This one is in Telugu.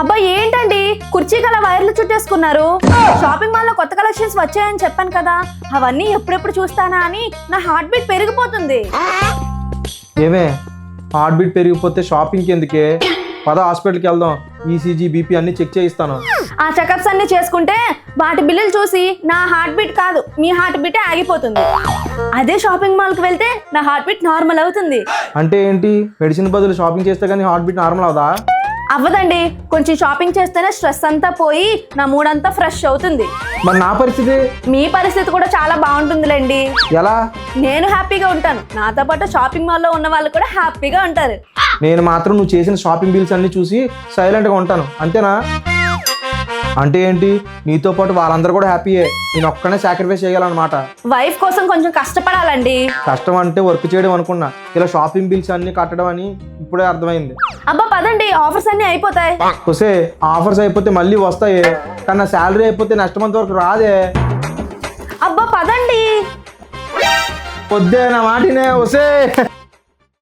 అబ్బా ఏంటండి కుర్చీకి అలా వైర్లు చుట్టేసుకున్నారు? షాపింగ్ మాల్ లో కొత్త కలెక్షన్స్ వచ్చాయని చెప్పాను కదా, అవన్నీ ఎప్పుడెప్పుడు చూస్తానా అని నా హార్ట్ బీట్ పెరిగిపోతుంది. ఏమే హార్ట్ బీట్ పెరిగిపోతే షాపింగ్కి ఎందుకే? పద హాస్పిటల్కి వెళ్దాం, ఈసీజీ బీపీ అన్ని చెక్ చేయిస్తాను. ఆ చెకప్స్ అన్ని చేసుకుంటే వాటి బిల్లులు చూసి నా హార్ట్ బీట్ కాదు మీ హార్ట్ బీటే ఆగిపోతుంది. అదే షాపింగ్ మాల్ కి వెళ్తే నా హార్ట్ బీట్ నార్మల్ అవుతుంది. అంటే ఏంటి, మెడిసిన్ బదులు షాపింగ్ చేస్తే కానీ హార్ట్ బీట్ నార్మల్ అవుదా? అవ్వదండి, కొంచెం షాపింగ్ చేస్తేనే స్ట్రెస్ అంతా పోయి నా మూడ్ అంతా ఫ్రెష్ అవుతుంది. మరి నా పరిస్థితి? మీ పరిస్థితి కూడా చాలా బాగుంటుందిలేండి. ఎలా? నేను హ్యాపీగా ఉంటాను, నాతో పాటు షాపింగ్ మాల్లో ఉన్న వాళ్ళు కూడా హ్యాపీగా ఉంటారు. నేను మాత్రం నువ్వు చేసిన షాపింగ్ బిల్స్ అన్ని చూసి సైలెంట్గా ఉంటాను, అంతేనా? అంటే ఏంటి, నీతో పాటు వాళ్ళందరూ కూడా హ్యాపీయే, నేను ఒక్కనే సాక్రిఫైస్ చేయాలన్నమాట. వైఫ్ కోసం కొంచెం కష్టపడాలండి. కష్టం అంటే వర్క్ చేయడం అనుకున్నా, ఇలా షాపింగ్ బిల్స్ అన్ని కట్టడం అని ఇప్పుడే అర్థమైంది. అబ్బా పదండి, ఆఫర్స్ అన్ని అయిపోతాయి. వస్తే ఆఫర్స్ అయిపోతే మళ్ళీ వస్తాయి, కానీ నా శాలరీ అయిపోతే నెక్స్ట్ మంత్ వరకు రాదే. అబ్బా పదండి. పొద్దే నా మాటినే వస్తే